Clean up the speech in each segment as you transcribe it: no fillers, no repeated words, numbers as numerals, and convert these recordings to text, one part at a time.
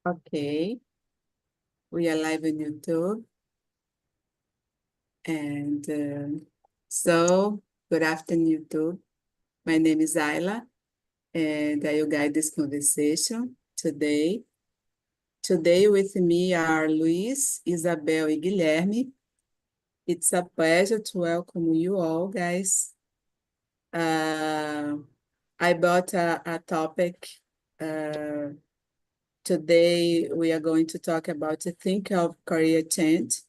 Okay, we are live on YouTube. And so, good afternoon, YouTube. My name is Ayla, and I will guide this conversation today. Today with me are Luiz, Isabel, and Guilherme. It's a pleasure to welcome you all, guys. I brought a topic. Uh, Today, we are going to talk about the think of career change,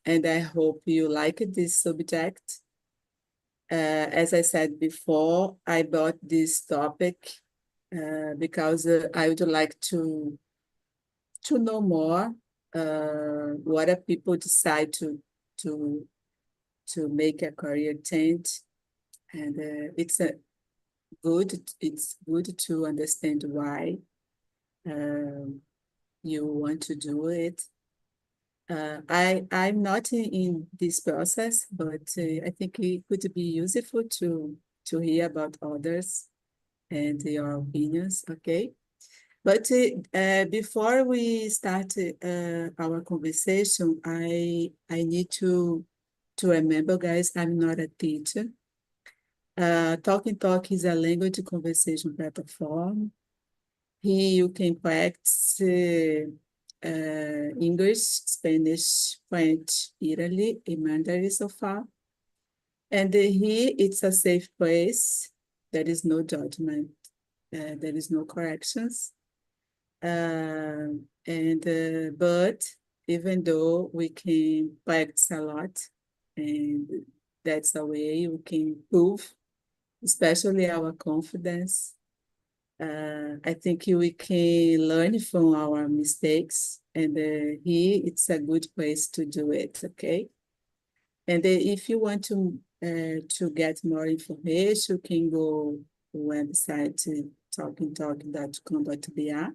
and I hope you like this subject. As I said before, I brought this topic because I would like to know more what are people decide to to make a career change, and it's good to understand why you want to do it. I'm not in this process, but I think it could be useful to hear about others and your opinions, okay? But before we start our conversation, I need to remember, guys, I'm not a teacher. Talking Talk is a language conversation platform. Here you can practice English, Spanish, French, Italy, and Mandarin so far. And here it's a safe place. There is no judgment. There is no corrections. But even though we can practice a lot, and that's a way we can improve, especially our confidence. I think we can learn from our mistakes, and here it's a good place to do it, okay? And if you want to get more information, you can go to the website talkingtalk.com.br,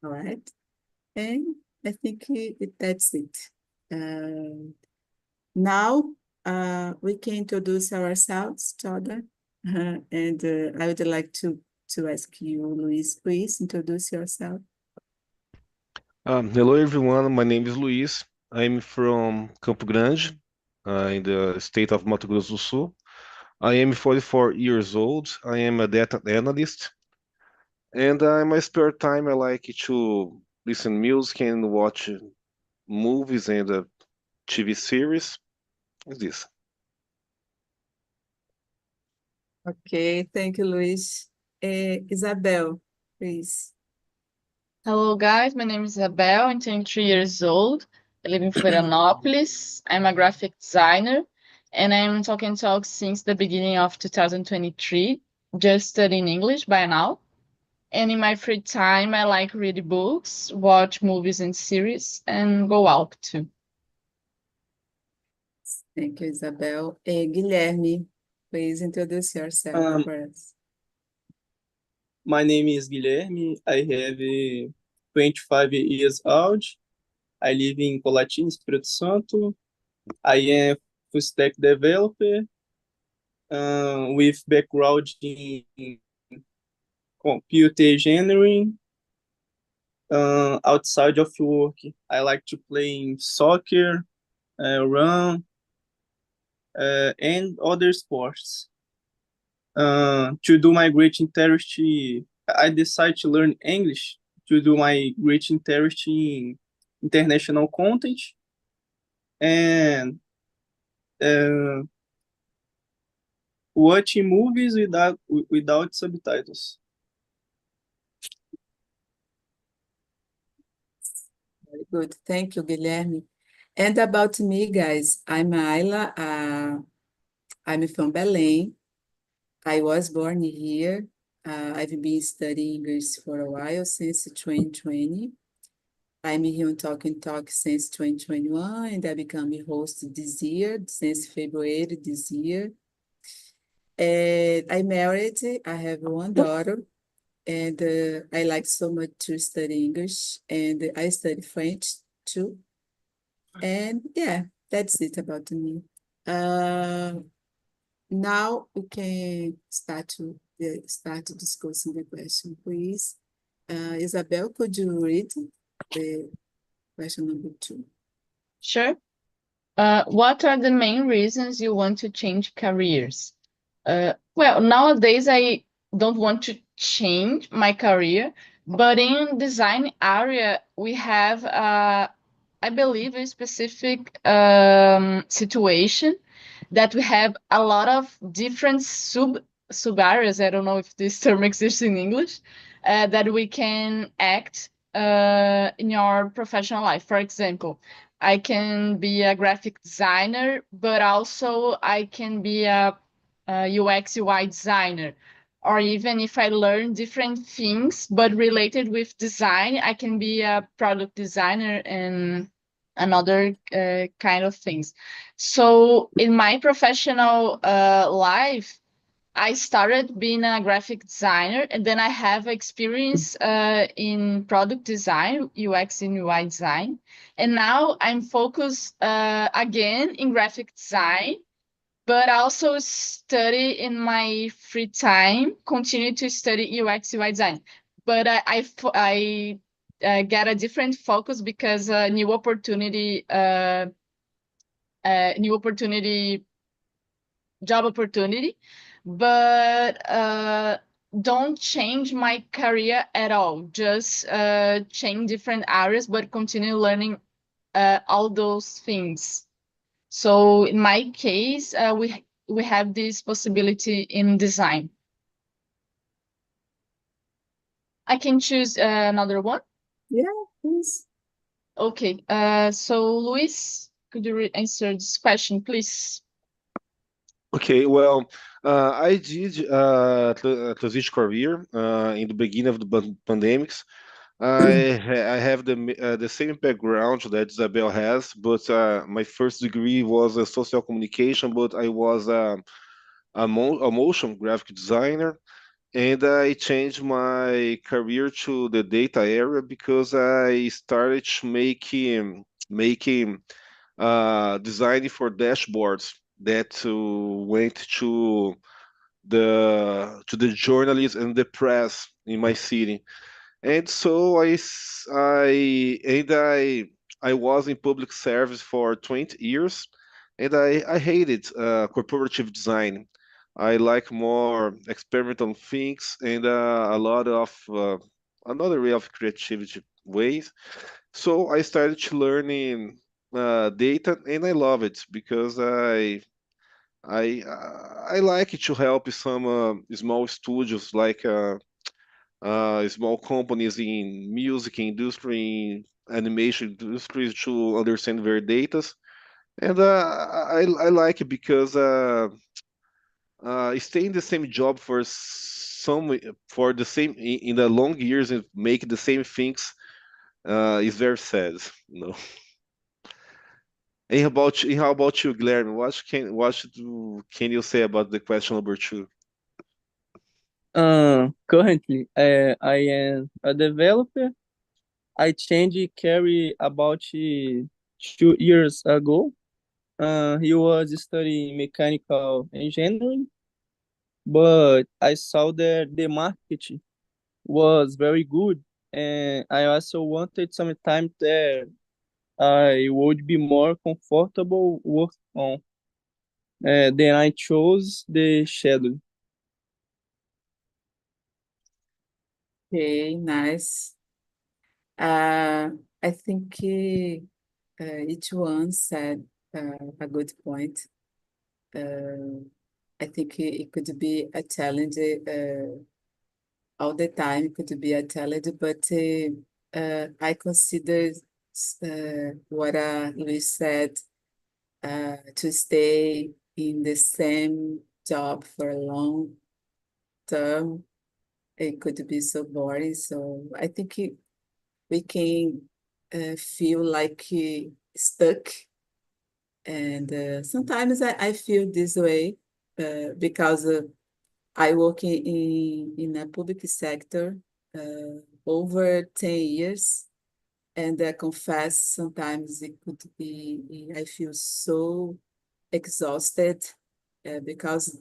all right? And I think that's it. Now we can introduce ourselves, Jordan. And I would like to ask you, Luis, please introduce yourself. Hello everyone, my name is Luiz. I'm from Campo Grande, in the state of Mato Grosso do Sul. I am 44 years old. I am a data analyst, and in my spare time I like to listen music and watch movies and TV series. Is this? Okay, thank you, Luis. Isabel, please. Hello, guys. My name is Isabel. I'm 23 years old. I live in Florianópolis. I'm a graphic designer, and I'm talking talk since the beginning of 2023, just studying English by now. And in my free time, I like read books, watch movies and series, and go out too. Thank you, Isabel. Guilherme, please introduce yourself Um, for us. my name is Guilherme. I have 25 years old. I live in Colatina, Espírito Santo. I am full stack developer with background in computer engineering. Outside of work, I like to play soccer, run, and other sports. To do my great interest, I decided to learn English to do my great interest in international content and uh, watching movies without subtitles. Very good. Thank you, Guilherme. And about me, guys, I'm Ayla. I'm from Belém. I was born here. I've been studying English for a while, since 2020. I'm here on Talking Talk since 2021, and I become a host this year, since February this year. And I'm married. I have one daughter, and I like so much to study English, and I study French too. And yeah, that's it about me. Uh, Now we can start discussing the question, please. Isabel, could you read the question number 2? Sure. What are the main reasons you want to change careers? Well, nowadays I don't want to change my career, but in design area we have, I believe, a specific situation that we have a lot of different sub areas. I don't know if this term exists in English, that we can act in your professional life. For example, I can be a graphic designer, but also I can be a UX UI designer. Or even if I learn different things, but related with design, I can be a product designer and another kind of things. So in my professional life, I started being a graphic designer, and then I have experience in product design, UX and UI design. And now I'm focused again in graphic design, but also study in my free time, continue to study UX UI design. But I get a different focus because new opportunity, job opportunity, but don't change my career at all. Just change different areas, but continue learning all those things. So in my case, we have this possibility in design. I can choose another one. Yeah, please. Okay. So Luis, could you answer this question, please? Okay, well, I did transition career in the beginning of the pandemics. I have the same background that Isabel has, but my first degree was a social communication, but I was a motion graphic designer, and I changed my career to the data area because I started making designing for dashboards that went to the journalists and the press in my city. And so I was in public service for 20 years, and I hated corporative design. I like more experimental things and a lot of another way of creativity ways. So I started to learning data, and I love it because I like it to help some small studios like small companies in music industry, animation industries to understand their data. And I like it because staying the same job for the same in the long years and make the same things is very sad, you know. And how about you, Guilherme? Can you say about the question number 2? Currently, I am a developer. I changed career about 2 years ago. He was studying mechanical engineering, but I saw that the market was very good, and I also wanted some time that I would be more comfortable work on. Then I chose the schedule. Okay, nice. I think each one said a good point. I think it could be a challenge all the time. It could be a challenge, but I consider what Luis said, to stay in the same job for a long term. It could be so boring. So I think we can feel like stuck. And sometimes I feel this way because I work in a public sector over 10 years. And I confess sometimes it could be, I feel so exhausted because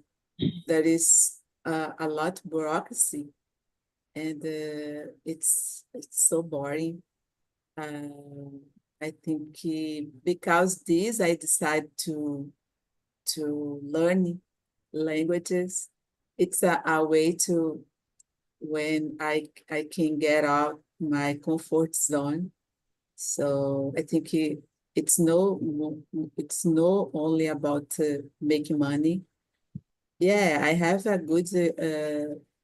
there is a lot of bureaucracy. and it's so boring. I think because this, I decided to learn languages. It's a way to when I can get out my comfort zone. So I think it's no only about making money. Yeah, I have a good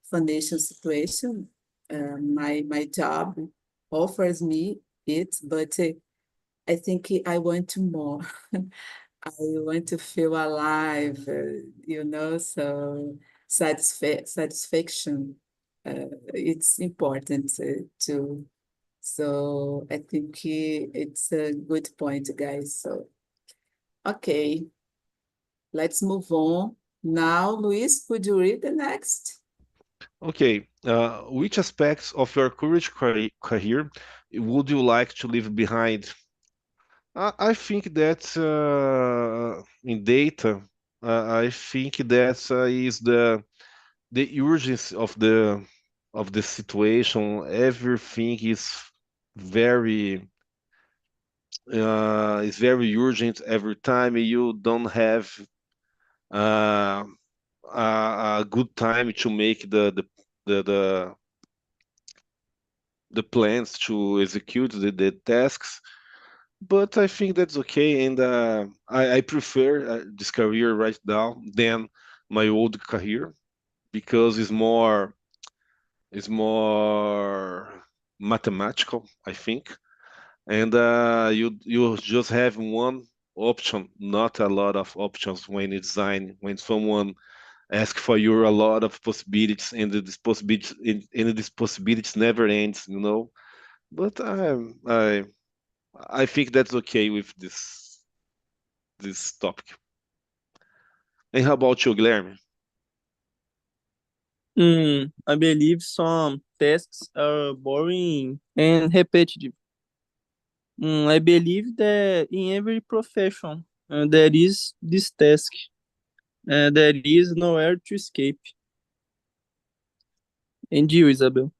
financial situation. My job offers me it, but I think I want to more. I want to feel alive, so satisfaction, it's important to. So I think it's a good point, guys. So, okay, let's move on. Now, Luis, could you read the next? Okay, which aspects of your current career would you like to leave behind? I think that in data, I think that is the urgency of the situation. Everything very is very urgent every time. You don't have uh, a good time to make the the the plans to execute the tasks. But I think that's okay, and I prefer this career right now than my old career because it's more mathematical, I think. And you just have one option, not a lot of options when you design. When someone asks for you a lot of possibilities, and these possibilities never ends, you know. But I think that's okay with this topic. And how about you, Guilherme? I believe some tasks are boring and repetitive. I believe that in every profession there is this task. There is nowhere to escape. And you, Isabel?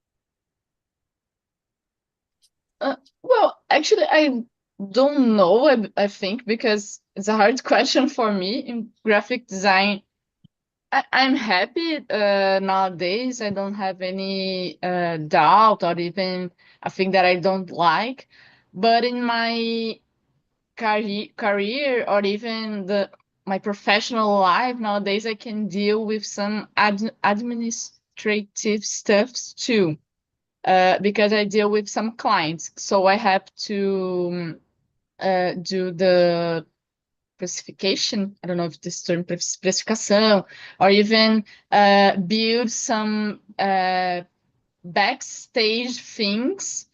Well, actually, I don't know, I think, because it's a hard question for me in graphic design. I'm happy nowadays. I don't have any doubt or even a thing that I don't like. But in my career or even my professional life nowadays, I can deal with some administrative stuffs too, because I deal with some clients. So I have to do the specification. I don't know if this term specificação, or even build some backstage things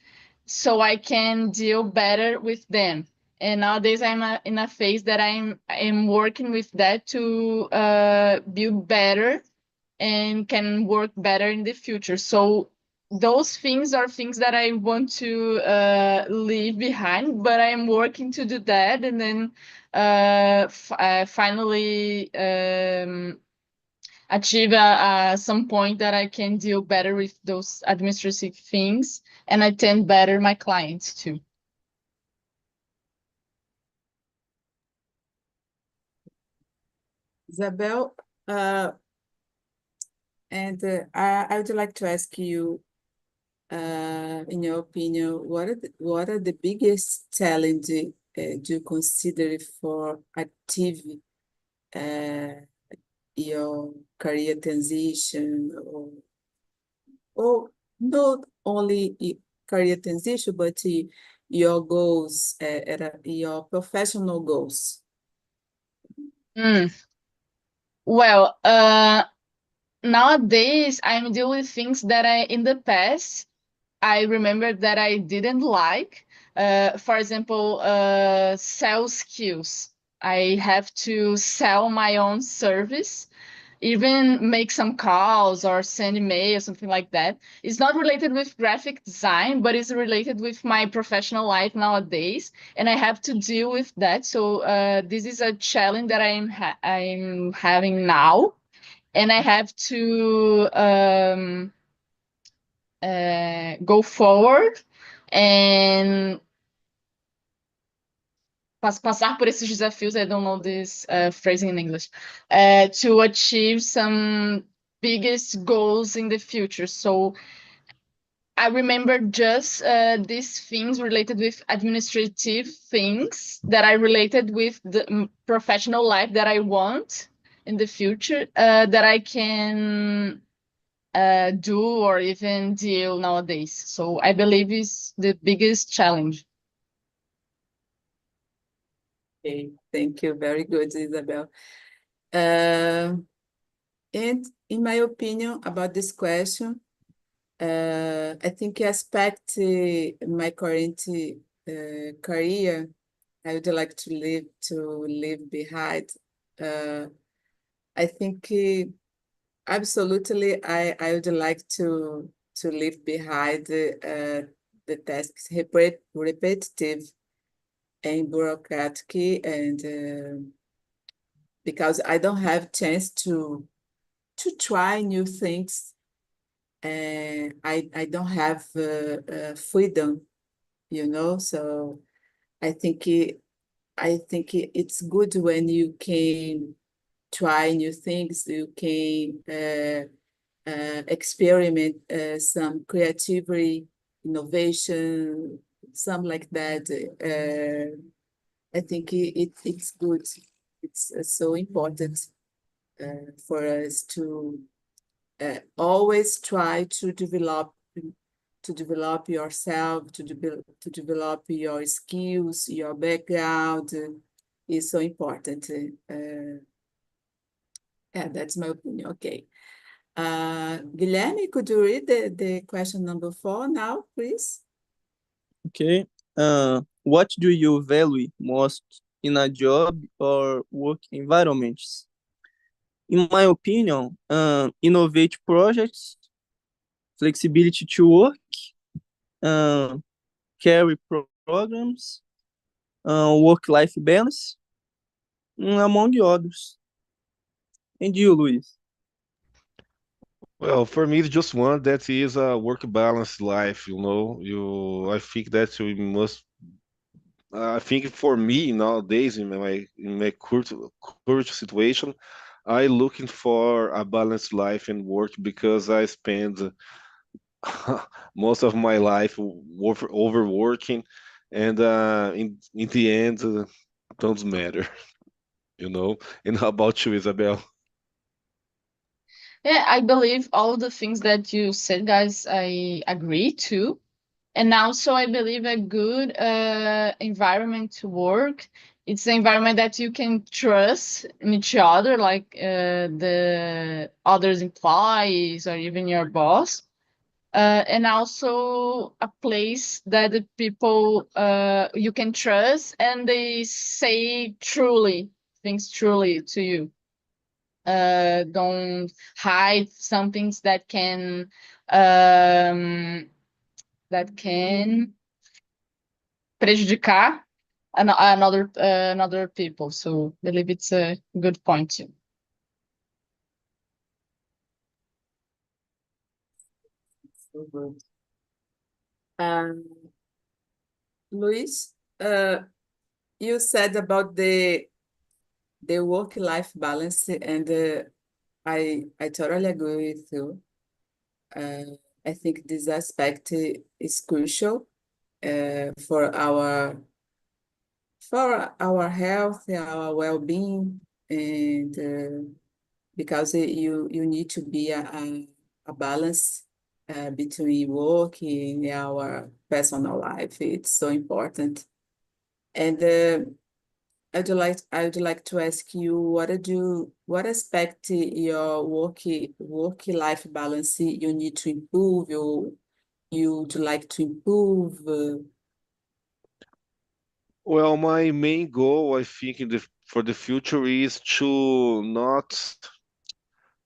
so I can deal better with them. And nowadays I'm in a phase that I'm working with that to build better and can work better in the future. So those things are things that I want to leave behind, but I'm working to do that, and then finally achieve some point that I can deal better with those administrative things and attend better my clients too. Isabel, and I would like to ask you, in your opinion, what are the biggest challenges do you consider for achieve uh, your career transition, or not only career transition, but your goals, your professional goals? Mm. Well, nowadays I'm dealing with things that in the past I remember that I didn't like. For example, sales skills. I have to sell my own service, even make some calls or send email, something like that. It's not related with graphic design, but it's related with my professional life nowadays, and I have to deal with that. So this is a challenge that I'm having now, and I have to go forward and passar por esses desafios, I don't know this phrase in English, to achieve some biggest goals in the future. So I remember just these things related with administrative things that I related with the professional life that I want in the future, that I can do or even deal nowadays. So I believe is the biggest challenge. Okay, thank you. Very good, Isabel. And in my opinion about this question, I think aspect my current career, I would like to leave behind. I think absolutely I would like to leave behind the tasks repetitive and bureaucratic and because I don't have chance to try new things and I don't have freedom, you know. So I think it's good when you can try new things, you can experiment some creativity, innovation, something like that. I think it's good. It's so important for us to always try to develop yourself, to develop your skills, your background is so important. Yeah, that's my opinion. Okay. Guilherme, could you read the question number 4 now, please? Okay. What do you value most in a job or work environments? In my opinion, innovate projects, flexibility to work, uh, carry programs, work-life balance, among others. And you, Luis? Well, for me, it's just one that is a work balance life. I think that we must. I think for me nowadays in my current situation, I looking for a balanced life and work because I spend most of my life overworking, and in the end, don't matter, you know. And how about you, Isabel? Yeah, I believe all the things that you said, guys, I agree to. And also, I believe a good environment to work. It's an environment that you can trust in each other, like the others employees or even your boss. And also a place that the people you can trust and they say truly things truly to you. Don't hide some things um, that can prejudicar another people. So I believe it's a good point too. So good. Um, Luis, you said about the work-life balance, and I totally agree with you. I think this aspect is crucial for our health, our well-being, and because you need to be a balance between work and our personal life. It's so important. And I would like to ask you, what aspect your work life balance you need to improve, you'd like to improve? Well, my main goal, I think, for the future is to not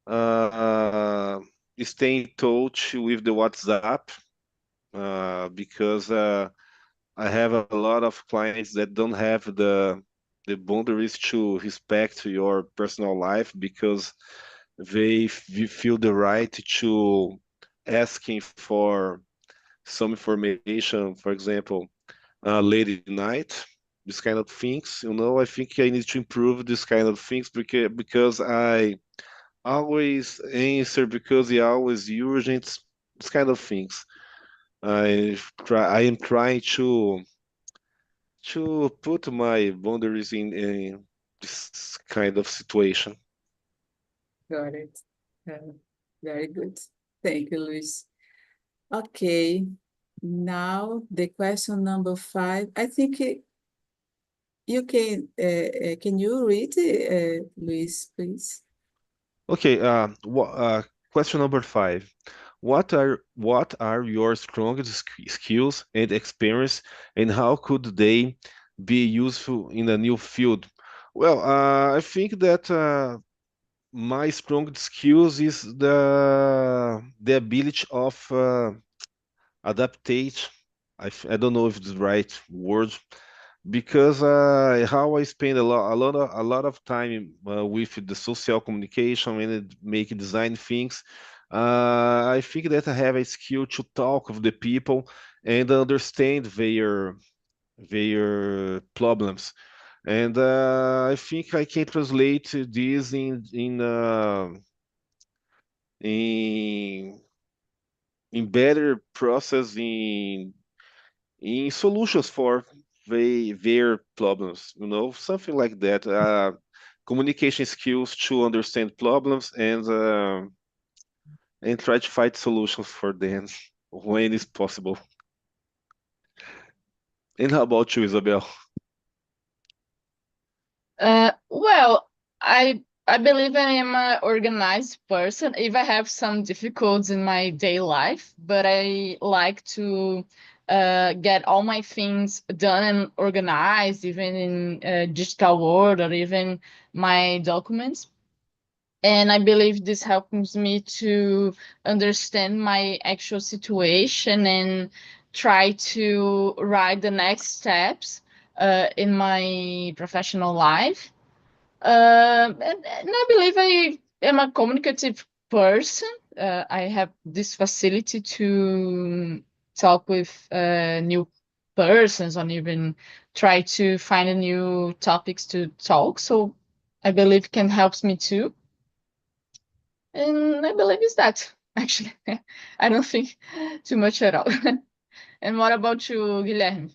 uh, stay in touch with the WhatsApp because I have a lot of clients that don't have the boundaries to respect your personal life because they feel the right to asking for some information, for example, late at night, this kind of things. I think I need to improve this kind of things because I always answer because they are always urgent, this kind of things. I am trying to put my boundaries in this kind of situation. Got it. Very good. Thank you, Luis. Okay, now the question number 5. I think you can you read, Luis, please? Okay, question number 5. What are your strongest skills and experience, and how could they be useful in a new field? Well, I think that my strongest skills is the ability of adaptate. I don't know if it's the right word because how I spend a lot of time with the social communication and make design things. I think that I have a skill to talk with the people and understand their problems, and I think I can translate this in in better process in solutions for their problems, something like that. Communication skills to understand problems and try to find solutions for them when it's possible. And how about you, Isabel? Well, I believe I am an organized person. If I have some difficulties in my day life, but I like to get all my things done and organized, even in digital world or even my documents. And I believe this helps me to understand my actual situation and try to write the next steps in my professional life. And I believe I am a communicative person. I have this facility to talk with new persons or even try to find new topics to talk. So I believe can helps me too. And I believe it's that, actually. I don't think too much at all. And what about you, Guilherme?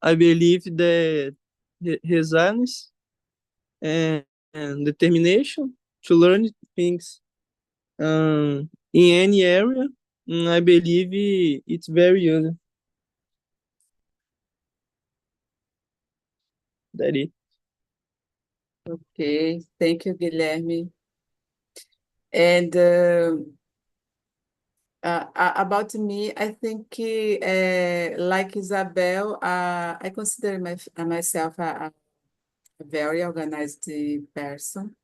I believe that resilience and determination to learn things in any area, I believe it's very useful. That it. Okay, thank you, Guilherme. And about me, I think like Isabel, I consider myself a very organized person.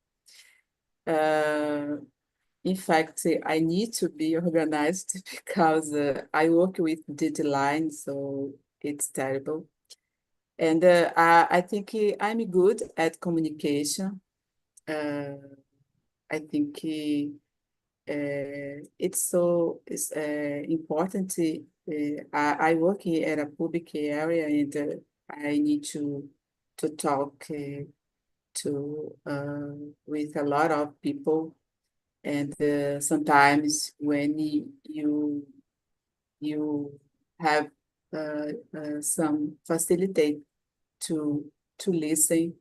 In fact, I need to be organized because I work with deadlines, so it's terrible. And I think I'm good at communication. Uh, I think it's important. I work at a public area, and I need to talk to with a lot of people. And sometimes when you have some facilitate to listen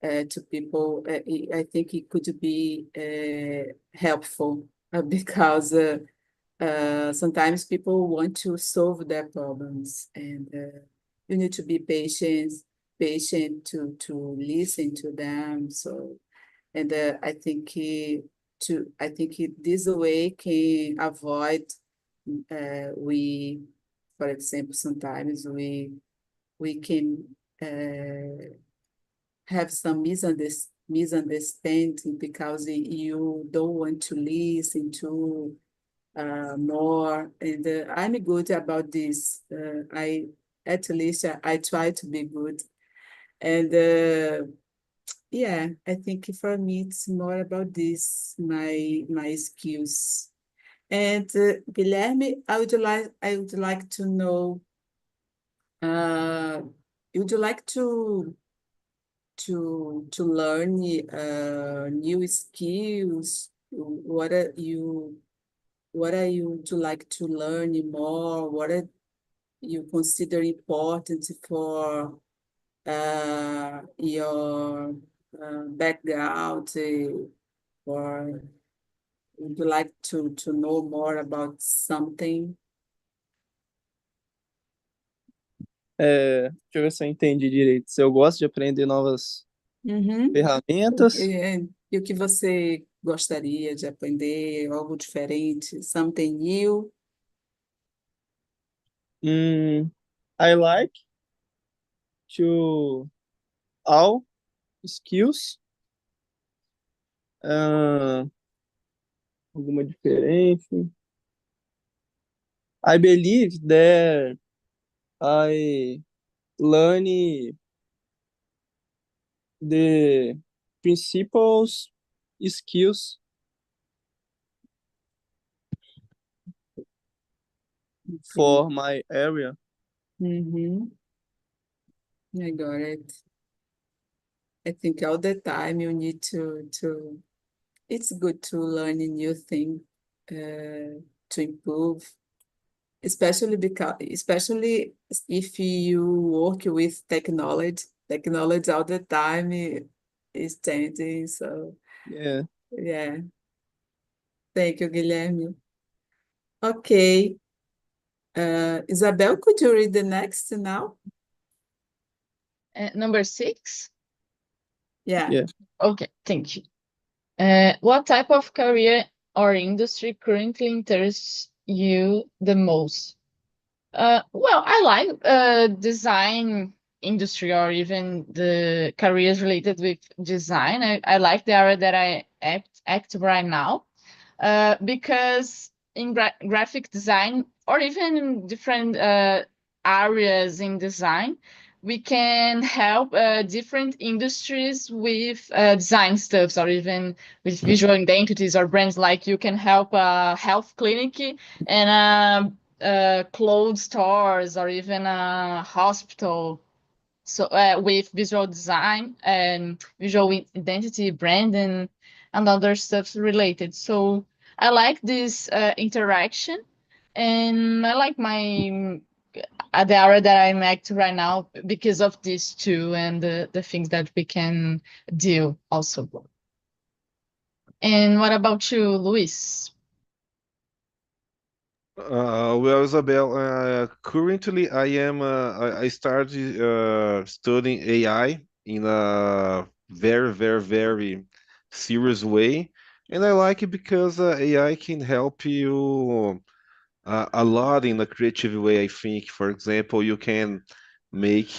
to people, I think it could be helpful because sometimes people want to solve their problems, and you need to be patient to listen to them. So, and I think this way can avoid we, for example, sometimes we can have some misunderstanding because you don't want to listen to more. And I'm good about this. At least I try to be good. And yeah, I think for me it's more about this, my skills. And Guilherme, I would like to know, would you like to learn new skills? What are you would you like to learn more? What are you consider important for your background, or would you like to know more about something? Deixa eu ver se eu entendi direito. Se eu gosto de aprender novas Uhum. ferramentas, E o que você gostaria de aprender? Algo diferente? Something new? I like to all skills. Ah, alguma diferente? I believe that I learn the principles skills Sim. for my area. Uhum. I got it. I think all the time you need to it's good to learn a new thing, to improve, especially if you work with technology. Technology all the time is changing. So Yeah. yeah, thank you, Guilherme. Okay, Isabel, could you read the next now? Number 6. Yeah. Yeah. Okay, thank you. What type of career or industry currently interests you the most? Well, I like design industry or even the careers related with design. I like the area that I act right now, because in graphic design or even in different areas in design, we can help different industries with design stuffs or even with visual identities or brands. Like you can help a health clinic and clothes stores or even a hospital, so with visual design and visual identity, branding, and other stuff related. So I like this interaction, and I like my the area that I'm active right now because of these two and the things that we can do also. And what about you, Luis? Well, Isabel, currently I started studying AI in a very, very, very serious way, and I like it because AI can help you a lot in a creative way. I think, for example, you can make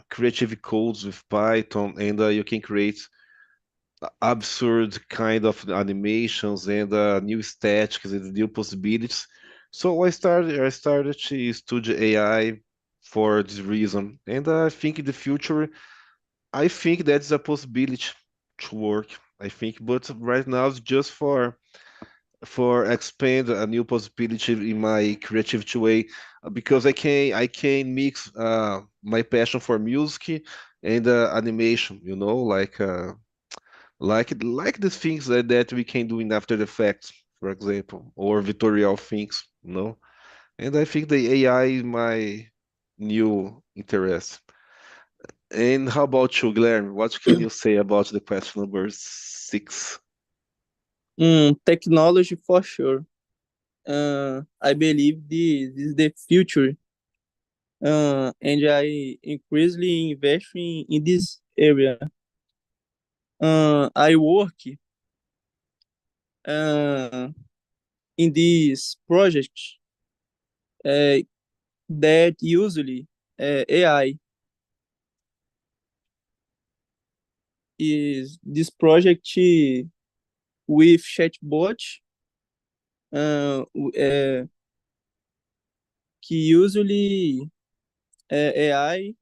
creative codes with Python, and you can create absurd kind of animations and new aesthetics and new possibilities. So I started to study AI for this reason, and I think in the future I think that's a possibility to work. I think, but right now it's just for expand a new possibility in my creativity way, because I can mix my passion for music and animation, like the things that we can do in After Effects, for example, or vectorial things, And I think the AI is my new interest. And how about you, Glenn? What can you say about the question number 6? Technology for sure. I believe this is the future, and I increasingly invest in this area. I work uh, in this project uh, that usually AI is this project with chatbot, que usually AI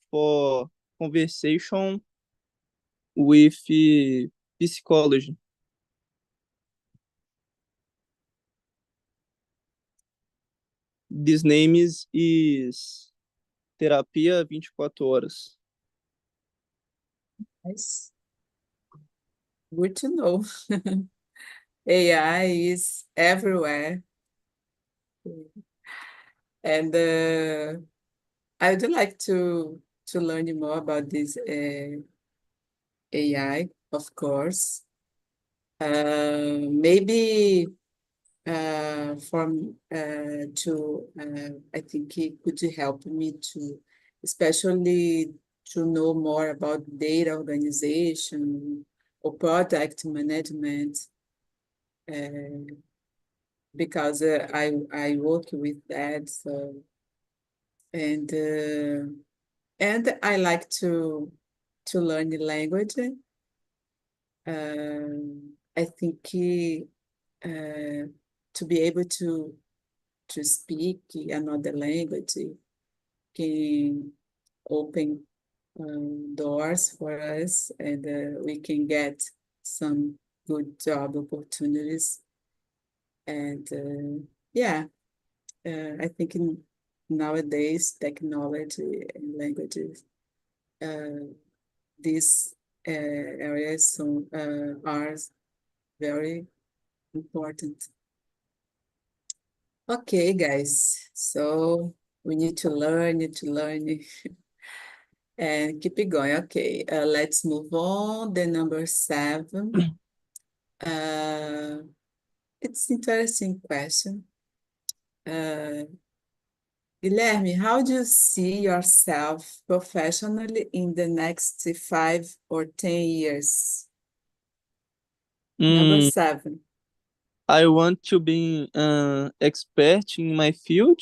for conversation with psychology. This name is Terapia 24 Horas. Nice. Good to know. AI is everywhere. And I would like to learn more about this AI, of course. Maybe from to I think it could help me to, especially to know more about data organization or product management, because I work with that. So and I like to learn the language. I think to be able to speak another language can open doors for us, and we can get some good job opportunities. And yeah, I think nowadays technology and languages, these areas are very important. Okay, guys. So we need to learn, and keep it going. Okay, let's move on. The number 7. It's interesting question. Guilherme, how do you see yourself professionally in the next 5 or 10 years? Number Mm, 7. I want to be an expert in my field,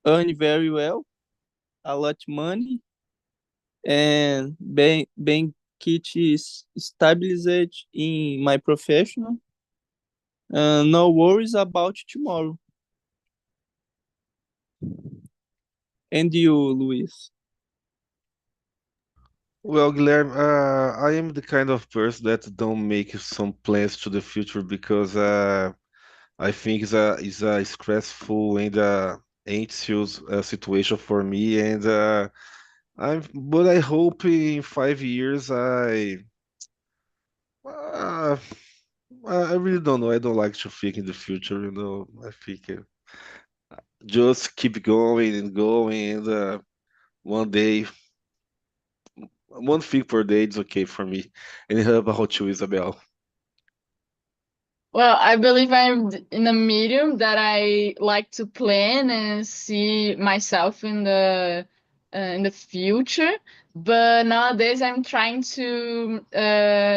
earn very well, a lot money, and get stabilized in my professional. No worries about tomorrow. And you, Luis? Well, Guilherme, I am the kind of person that don't make some plans to the future because I think it's a stressful and anxious situation for me, and but I hope in 5 years uh, I really don't know. I don't like to think in the future, you know. I think just keep going and going, and one day, one thing per day is okay for me. And how about you, Isabel? Well, I believe I'm in a medium that I like to plan and see myself in the future. But nowadays, I'm trying to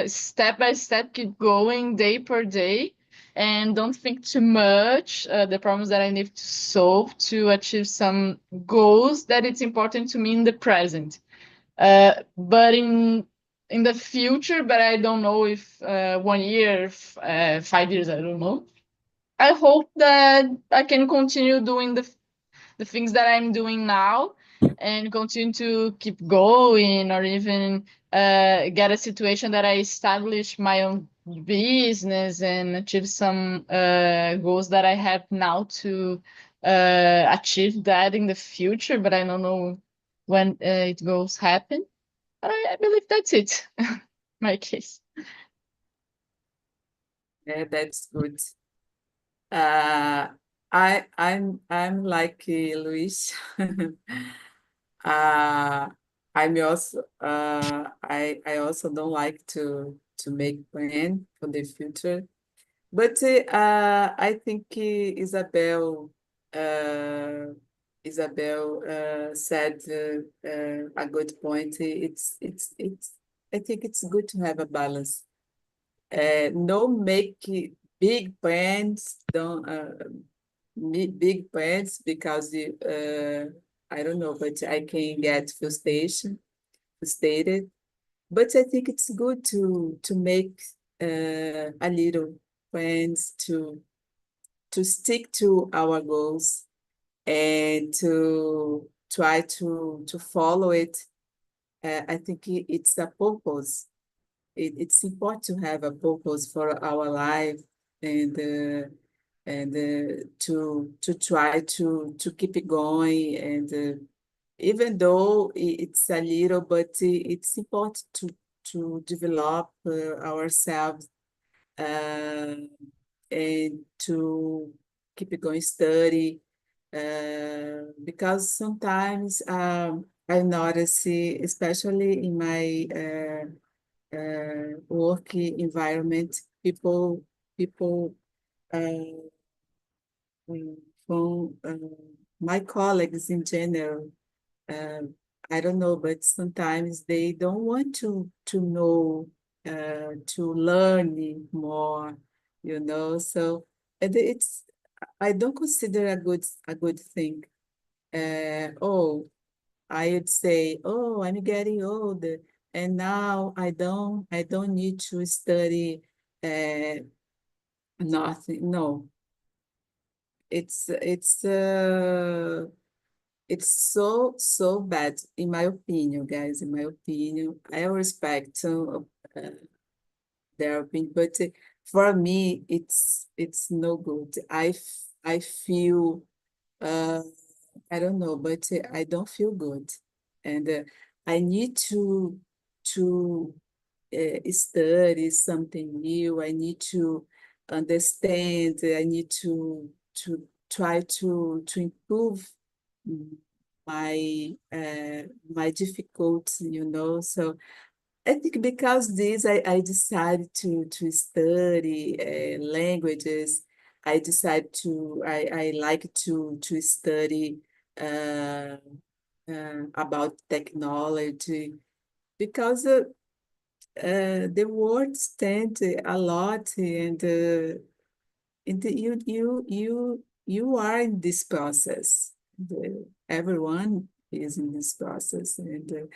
step by step keep going day per day and don't think too much the problems that I need to solve to achieve some goals that it's important to me in the present. But in the future, but I don't know if 1 year, 5 years, I don't know. I hope that I can continue doing the things that I'm doing now and continue to keep going, or even get a situation that I establish my own business and achieve some goals that I have now to achieve that in the future, but I don't know when it goes happen. I believe that's it. My case. Yeah, that's good. Uh, I'm like Luis. Uh, I also don't like to make plan for the future. But I think Isabel said a good point. It's I think it's good to have a balance. No make big plans, don't big plans, because I don't know, but I can get frustrated. But I think it's good to make a little plans to stick to our goals and to try to follow it I think it's a purpose. It's important to have a purpose for our life and to try to keep it going and even though it's a little, but it's important to develop ourselves uh, and to keep it going, study, because sometimes I notice, especially in my work environment, people uh, from my colleagues in general, um, I don't know, but sometimes they don't want to know, to learn more, So and it's I don't consider a good thing. Oh, I would say, oh, I'm getting older, and now I don't need to study uh, nothing. No, it's it's uh it's so bad, in my opinion, guys. In my opinion, I respect their opinion, but for me, it's no good. I feel uh, I don't know, but I don't feel good, and I need to study something new. I need to understand. I need to try to improve mm, my difficulty. So I think because this, I decided to study languages. I like to study uh, about technology because the world stands a lot, and you are in this process. Everyone is in this process, and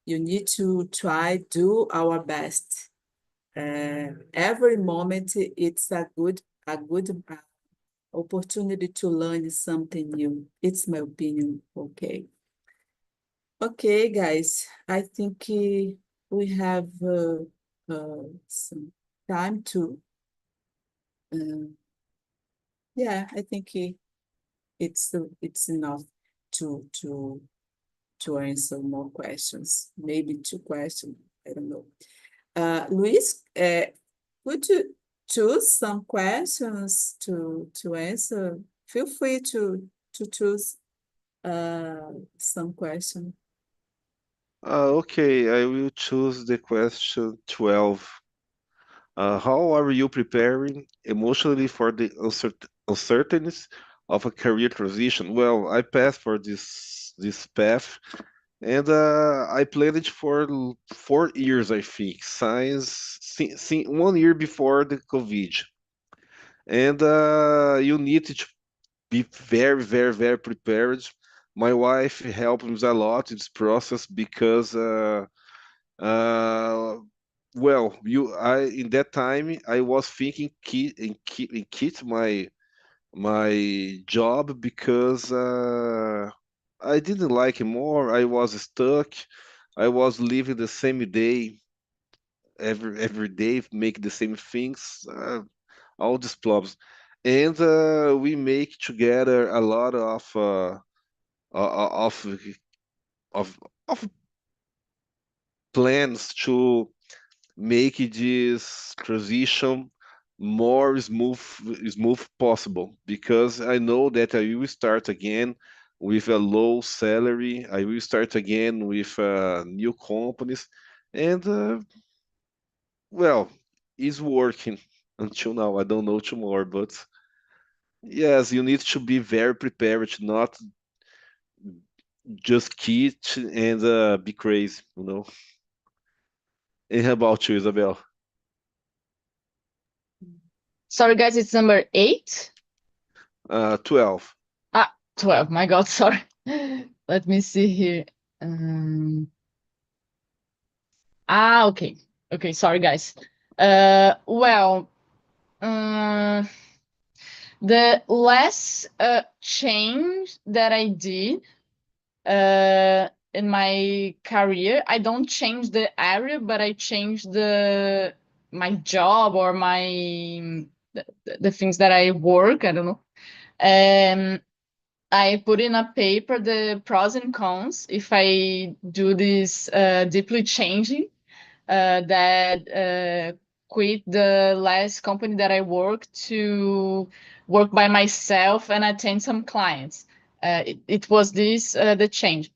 you need to try do our best. Every moment it's a good opportunity to learn something new. It's my opinion. Okay. Okay, guys. I think we have some time to. Uh, yeah, I think it's enough to to answer more questions. Maybe two questions. I don't know. Luis, would you choose some questions to answer? Feel free to choose some question. Okay, I will choose the question 12. How are you preparing emotionally for the uncertainties of a career transition? Well, I passed for this path, and I planned it for 4 years, I think, since 1 year before the COVID. And you need to be very, very, very prepared. My wife helped me a lot in this process because uh, well, I in that time I was thinking quit my job because I didn't like it more. I was stuck. I was living the same day every day, make the same things, all these problems, and we make together a lot uh, of of of plans to make this transition more smooth possible, because I know that I will start again with a low salary. I will start again with new companies, and well, it's working until now. I don't know tomorrow, but yes, you need to be very prepared, not just kid and be crazy. And how about you, Isabel? Sorry, guys, it's number 8. 12. 12. My God, sorry. Let me see here. Um, okay. Okay, sorry, guys. Well, the last change that I did, in my career. I don't change the area, but I change my job or the things that I work. I don't know. I put in a paper the pros and cons if I do this deeply changing that quit the last company that I worked to work by myself and attend some clients. It was this the change,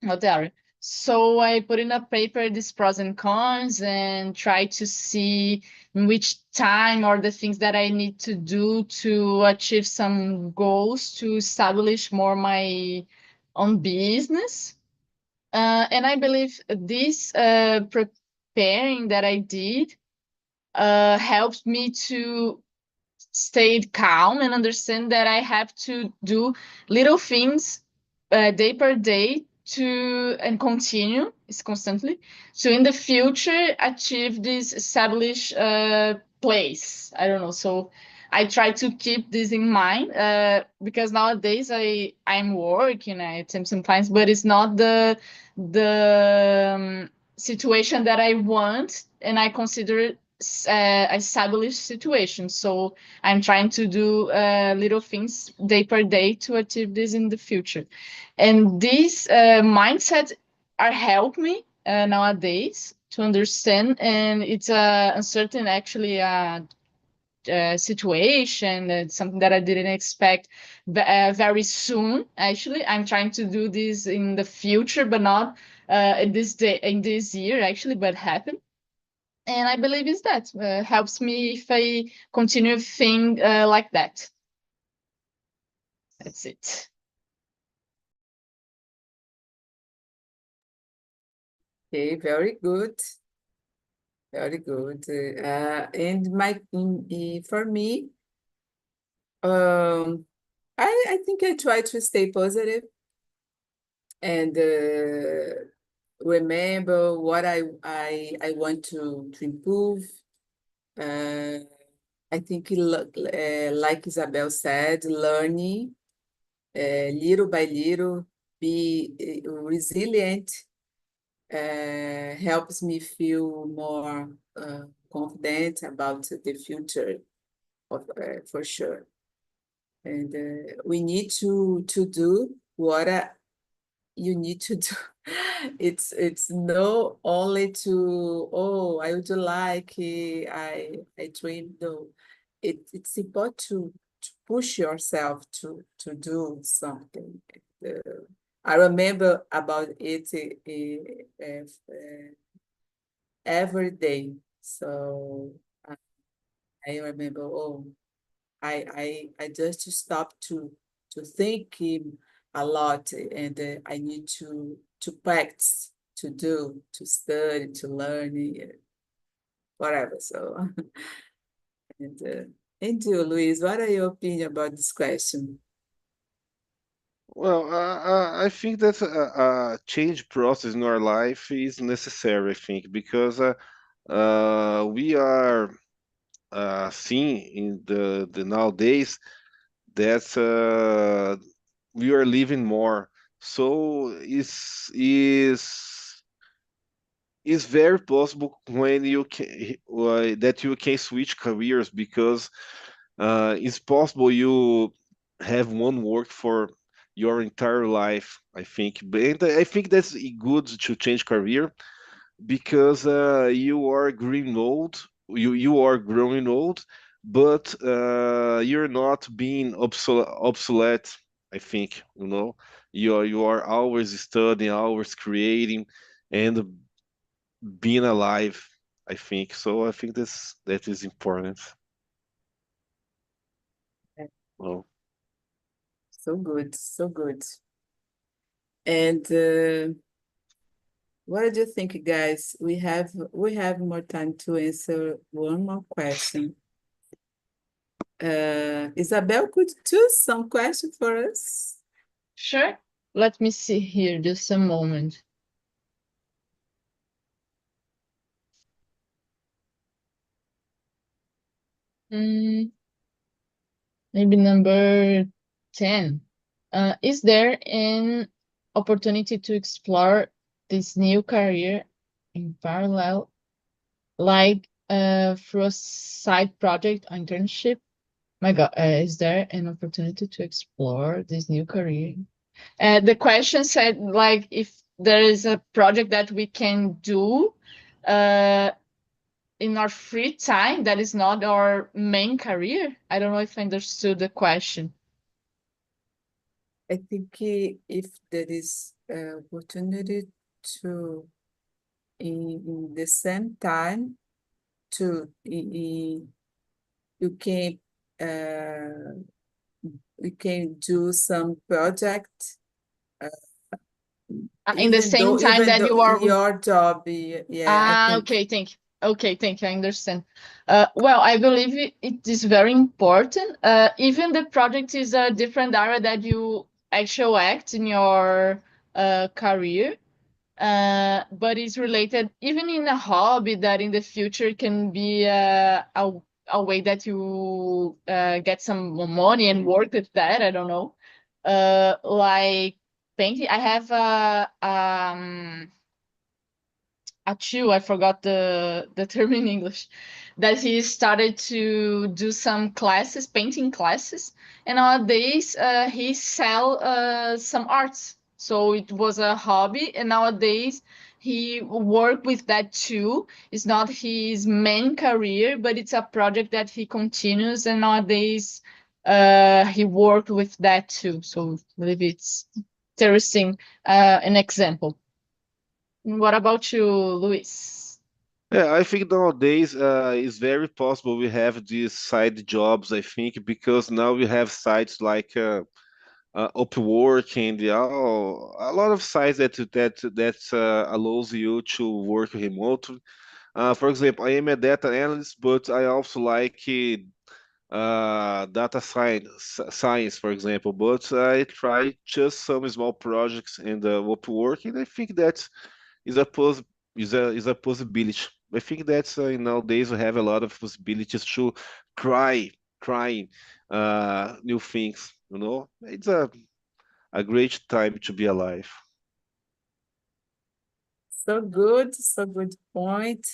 not the area. So I put in a paper these pros and cons and try to see in which time or the things that I need to do to achieve some goals to establish more my own business. And I believe this preparing that I did helps me to stay calm and understand that I have to do little things day per day to and continue is constantly to in the future achieve this established place. I don't know. So I try to keep this in mind because nowadays I'm working, I attend some clients, but it's not the situation that I want, and I consider it established situation. So I'm trying to do little things day per day to achieve this in the future. And these mindsets are help me nowadays to understand. And it's a uncertain, actually, situation. It's something that I didn't expect very soon. Actually, I'm trying to do this in the future, but not in this day, in this year, actually, but happen. And I believe is that helps me if I continue think like that. That's it. Okay, very good. Very good. For me, I think I try to stay positive and remember what I want to improve. I think, like Isabel said, learning little by little, be resilient, helps me feel more confident about the future, for sure. And we need to do what you need to do. It's no only to, oh, I would like, I dream. No, it's important to push yourself to do something. I remember about it every day. So I remember, oh, I just stopped to think a lot, and I need to practice, to do, to study, to learn, whatever. So, and you, Luis, what are your opinion about this question? Well, I think that a change process in our life is necessary, I think, because we are seeing in the nowadays that we are living more. So is very possible when you can that you can switch careers because it's possible you have one work for your entire life, I think. But I think that's good to change career because you are growing old, you are growing old, but you're not being obsolete. I think you are always studying, always creating, and being alive. I think so. I think that is important. Well, So good, so good. And what do you think, guys? We have more time to answer one more question. Isabel, could you choose some question for us? Sure. Let me see here just a moment. Maybe number 10. Is there an opportunity to explore this new career in parallel, like through a side project or internship? My God, is there an opportunity to explore this new career? The question said, like, if there is a project that we can do in our free time that is not our main career. I don't know if I understood the question. I think if there is opportunity to in the same time to you can we can do some project In the same time even that though you are your job, yeah, I think. okay, thank you. Okay, thank you. I understand. Well, I believe it is very important. Even the project is a different area that you actually act in your career, but it's related even in a hobby that in the future can be a way that you get some more money and work with that. I don't know. Like painting. I have a chew, I forgot the term in English, that he started to do some classes, painting classes, and nowadays he sell some arts. So it was a hobby, and nowadays he work with that too. It's not his main career, but it's a project that he continues, and nowadays he worked with that too. So I believe it's interesting, an example. What about you, Luis? Yeah, I think nowadays it's very possible we have these side jobs, I think, because now we have sites like Upwork and a lot of sites that allows you to work remotely. For example, I am a data analyst, but I also like data science, for example. But I try just some small projects in the Upwork, and I think that is a pos is a possibility. I think that nowadays we have a lot of possibilities to try new things. You know, it's a great time to be alive. So good point.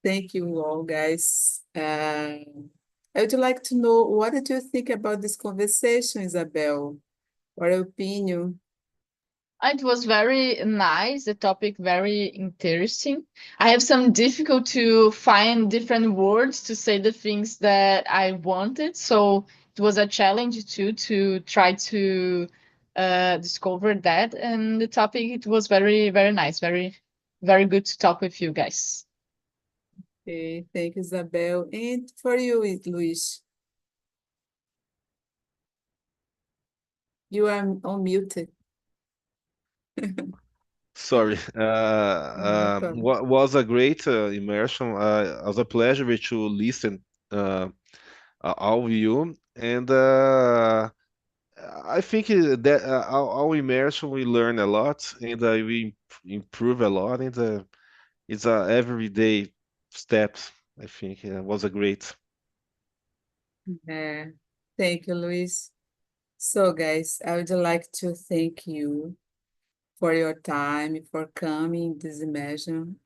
Thank you all, guys. I would like to know, what did you think about this conversation, Isabel? What your opinion? It was very nice, the topic very interesting. I have some difficult to find different words to say the things that I wanted, so it was a challenge too to try to discover that. And the topic, it was very, very nice, very, very good to talk with you guys. Okay, thank you, Isabel. And for you, Luis, you are unmuted. Sorry. No problem. Was a great immersion. It was a pleasure to listen all of you, and I think that our immersion we learn a lot, and we improve a lot, and it's a everyday steps. I think it was a great. Yeah. Thank you, Luis. So, guys, I would like to thank you for your time, for coming this immersion.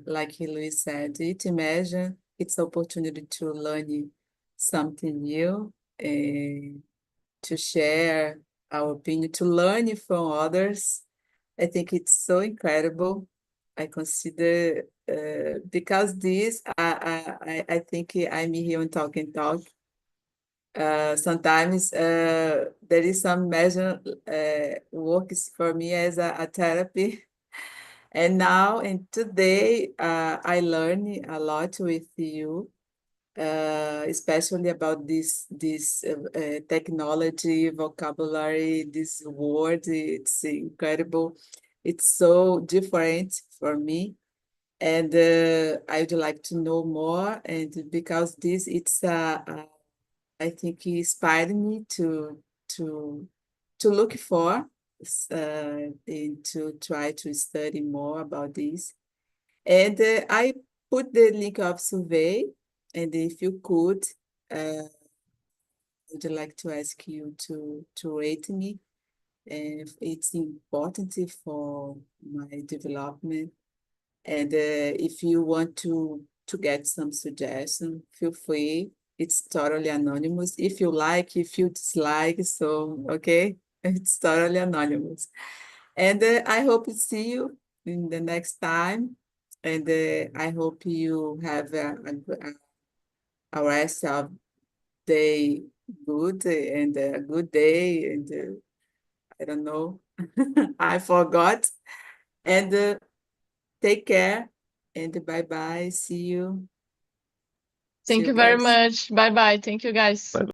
Like Luis said, each immersion, it's opportunity to learn something new, to share our opinion, to learn from others. I think it's so incredible. I consider because this, I think I'm here on Talk and Talk. Sometimes there is some measure works for me as a therapy. And now and today, I learn a lot with you, especially about this technology, vocabulary, this word. It's incredible. It's so different for me. And I would like to know more. And because this, I think he inspired me to to look for and to try to study more about this. And I put the link of survey, and if you could, I would like to ask you to rate me it's important for my development. And if you want to get some suggestion, feel free. It's totally anonymous. If you like, if you dislike, so okay, it's totally anonymous. And I hope to see you in the next time. And I hope you have a rest of day good and a good day. And I don't know, I forgot. And take care and bye bye. See you. See Thank you you very guys. much. Bye bye. Thank you, guys. Bye.